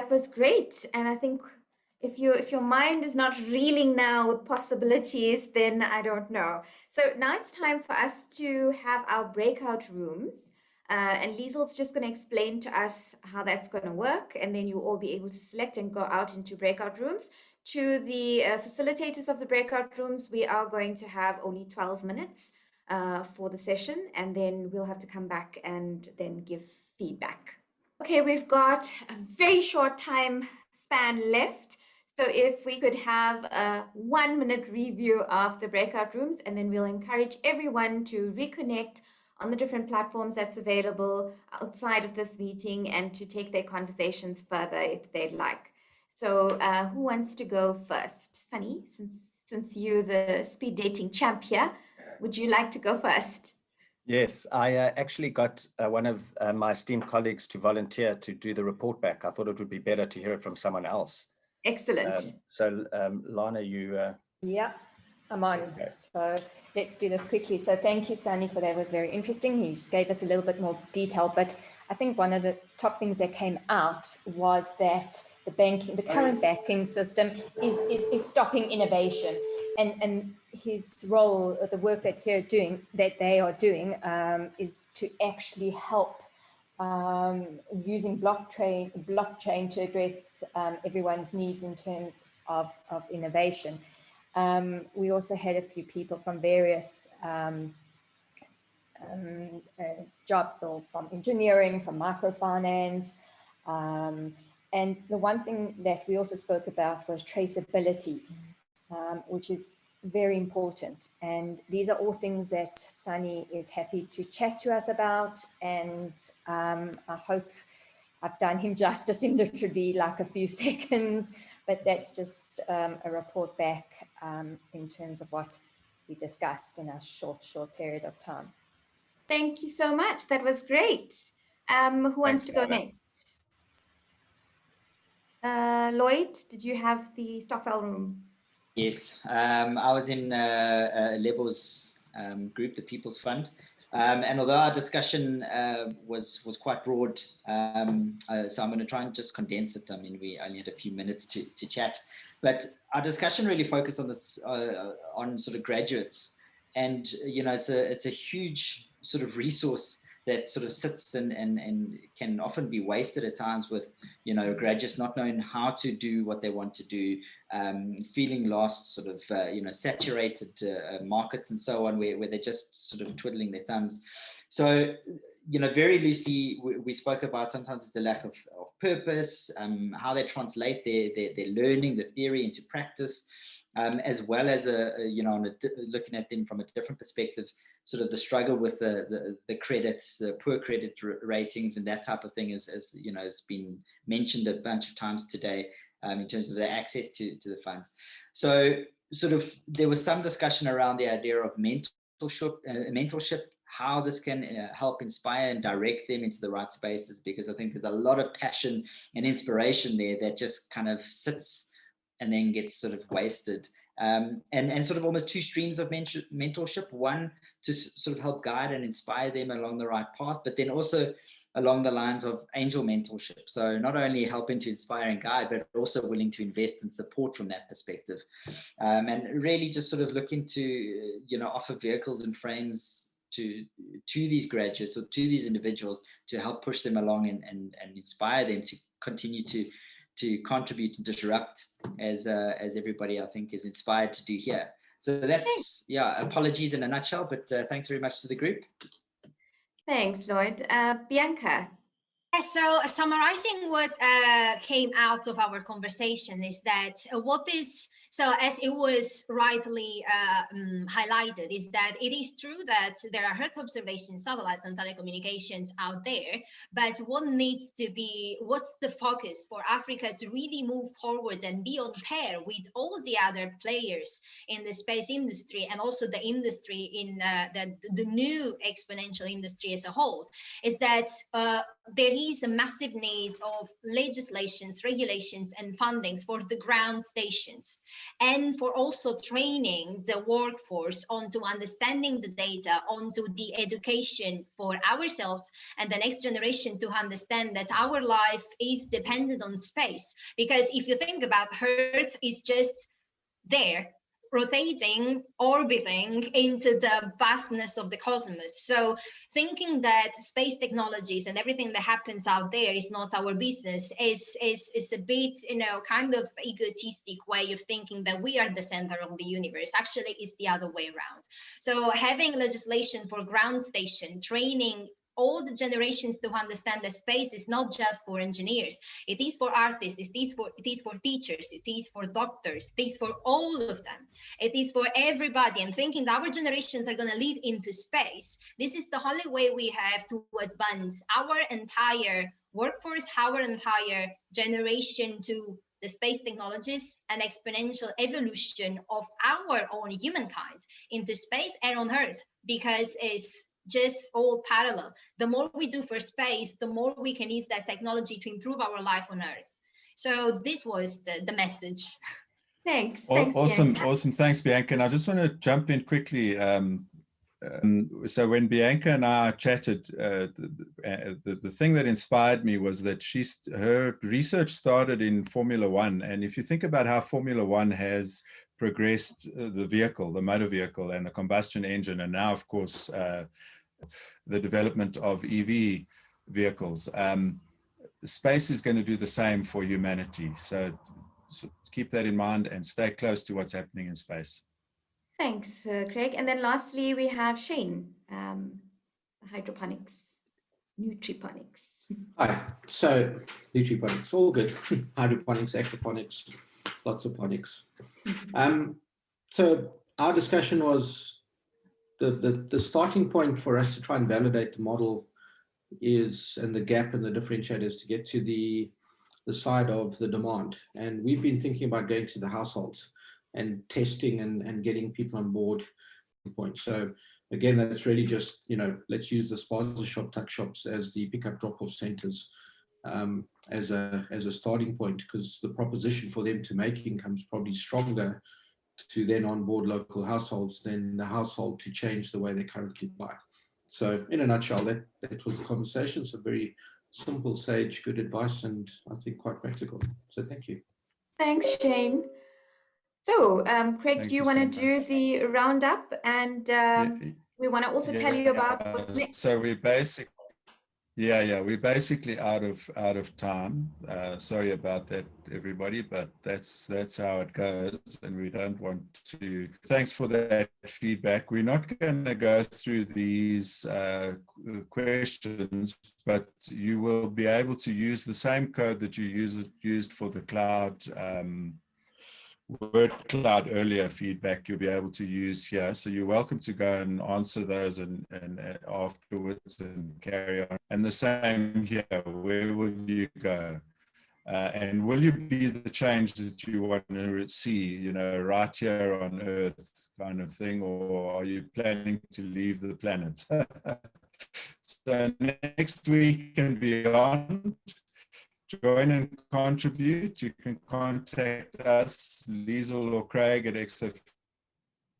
that was great. And I think if your mind is not reeling now with possibilities, then I don't know. So now it's time for us to have our breakout rooms. And Liesel's just going to explain to us how that's going to work, and then you'll all be able to select and go out into breakout rooms. To the facilitators of the breakout rooms, we are going to have only 12 minutes for the session, and then we'll have to come back and then give feedback. Okay, we've got a very short time span left. So if we could have a 1-minute review of the breakout rooms, and then we'll encourage everyone to reconnect on the different platforms that's available outside of this meeting and to take their conversations further if they'd like. So who wants to go first? Sunny, since you're the speed dating champ here, would you like to go first? Yes, I actually got one of my esteemed colleagues to volunteer to do the report back. I thought it would be better to hear it from someone else. Excellent. So Lana, you... Yeah, I'm on. Okay. So let's do this quickly. So thank you, Sunny, for that. It was very interesting. He just gave us a little bit more detail, but I think one of the top things that came out was that the current banking system is stopping innovation, and his role, the work that they are doing, is to actually help using blockchain to address everyone's needs in terms of innovation. We also had a few people from various jobs, or from engineering, from microfinance. And the one thing that we also spoke about was traceability, which is very important. And these are all things that Sunny is happy to chat to us about. And I hope I've done him justice in literally like a few seconds, but that's just a report back in terms of what we discussed in a short period of time. Thank you so much. That was great. Who wants to go next? Lloyd, did you have the Stockwell room? Yes, I was in Lebo's group, the People's Fund. And although our discussion was quite broad, so I'm going to try and just condense it. I mean, we only had a few minutes to chat, but our discussion really focused on this, on sort of graduates, and you know, it's a huge sort of resource that sort of sits and can often be wasted at times with, you know, graduates not knowing how to do what they want to do, feeling lost, sort of, you know, saturated markets and so on, where they're just sort of twiddling their thumbs. So, you know, very loosely, we spoke about sometimes it's the lack of purpose, how they translate their learning, the theory into practice, as well as, you know, looking at them from a different perspective, sort of the struggle with the credits, poor credit ratings and that type of thing, as you know, has been mentioned a bunch of times today, in terms of the access to the funds. So sort of there was some discussion around the idea of mentorship, how this can help inspire and direct them into the right spaces, because I think there's a lot of passion and inspiration there that just kind of sits and then gets sort of wasted. And sort of almost two streams of mentorship, one to sort of help guide and inspire them along the right path, but then also along the lines of angel mentorship. So not only helping to inspire and guide, but also willing to invest and support from that perspective. And really just sort of looking to, you know, offer vehicles and frames to these graduates or to these individuals to help push them along and inspire them to continue to contribute and disrupt as everybody I think is inspired to do here. So that's, yeah, apologies in a nutshell, but thanks very much to the group. Thanks, Lloyd. Bianca. So summarizing what came out of our conversation is that so as it was rightly highlighted, is that it is true that there are Earth observation satellites and telecommunications out there, but what's the focus for Africa to really move forward and be on pair with all the other players in the space industry, and also the industry in the new exponential industry as a whole, is that there is a massive need of legislations, regulations, and fundings for the ground stations, and for also training the workforce onto understanding the data, onto the education for ourselves and the next generation to understand that our life is dependent on space. Because if you think about Earth is just there, rotating, orbiting into the vastness of the cosmos. So thinking that space technologies and everything that happens out there is not our business is a bit, kind of egotistic way of thinking that we are the center of the universe. Actually, it's the other way around. So having legislation for ground station, training all the generations to understand that space is not just for engineers. It is for artists, it is for teachers, it is for doctors, it is for all of them. It is for everybody. And thinking that our generations are going to live into space, this is the only way we have to advance our entire workforce, our entire generation to the space technologies and exponential evolution of our own humankind into space and on Earth, because it's just all parallel. The more we do for space, the more we can use that technology to improve our life on Earth. So this was the message. Thanks. Awesome, Bianca. awesome. Thanks, Bianca. And I just want to jump in quickly. So when Bianca and I chatted, the thing that inspired me was that her research started in Formula One. And if you think about how Formula One has progressed the vehicle, the motor vehicle and the combustion engine, and now, of course, the development of EV vehicles. Space is going to do the same for humanity. So keep that in mind and stay close to what's happening in space. Thanks, Craig. And then lastly, we have Shane, hydroponics, nutriponics. Hi, so nutriponics, all good. Hydroponics, aquaponics, lots of ponics. So our discussion was the starting point for us to try and validate the model is, and the gap and the differentiators to get to the side of the demand. And we've been thinking about going to the households and testing and getting people on board. So again, that's really just, let's use the spaza shop, tuck shops as the pickup drop-off centers as a starting point, because the proposition for them to make income is probably stronger to then onboard local households than the household to change the way they currently buy. So in a nutshell, that was the conversation. So very simple, sage, good advice, and I think quite practical. So thank you. Thanks, Shane. So, Craig, do you want to do the roundup? And we want to also tell you about what's next. So we're basically out of time. Sorry about that, everybody, but that's how it goes, and we don't want to. Thanks for that feedback. We're not going to go through these questions, but you will be able to use the same code that you used for the cloud. Word cloud earlier feedback you'll be able to use here, so you're welcome to go and answer those and afterwards and carry on. And the same here, where will you go, and will you be the change that you want to see, right here on Earth kind of thing, or are you planning to leave the planet? So next week and beyond, join and contribute. You can contact us, Liesl or Craig at XF.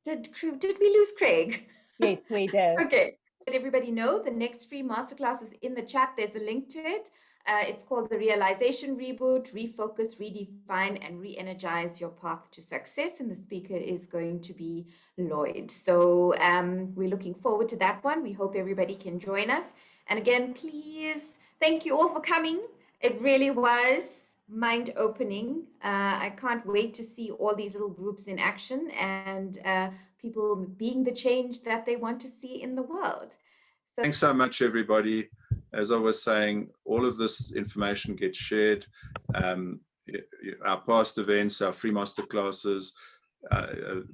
Did we lose Craig? Yes, we did. Okay. Let everybody know the next free masterclass is in the chat. There's a link to it. It's called the Realization Reboot, Refocus, Redefine, and Re-energize Your Path to Success. And the speaker is going to be Lloyd. So we're looking forward to that one. We hope everybody can join us. And again, please, thank you all for coming. It really was mind-opening. I can't wait to see all these little groups in action and people being the change that they want to see in the world. So thanks so much, everybody. As I was saying, all of this information gets shared. Our past events, our free masterclasses,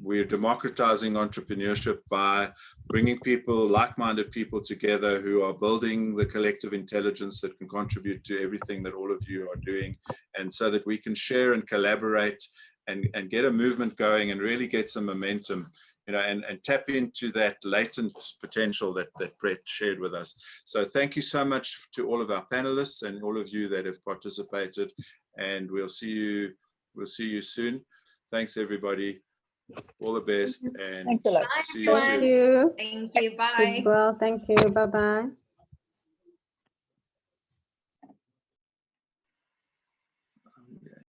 we're democratizing entrepreneurship by bringing people, like-minded people together who are building the collective intelligence that can contribute to everything that all of you are doing, and so that we can share and collaborate and get a movement going and really get some momentum. and tap into that latent potential that Brett shared with us. So thank you so much to all of our panelists and all of you that have participated, and we'll see you soon. Thanks everybody. All the best, and Thanks a lot. see you soon. Thank you. Bye. Well, thank you. Bye-bye.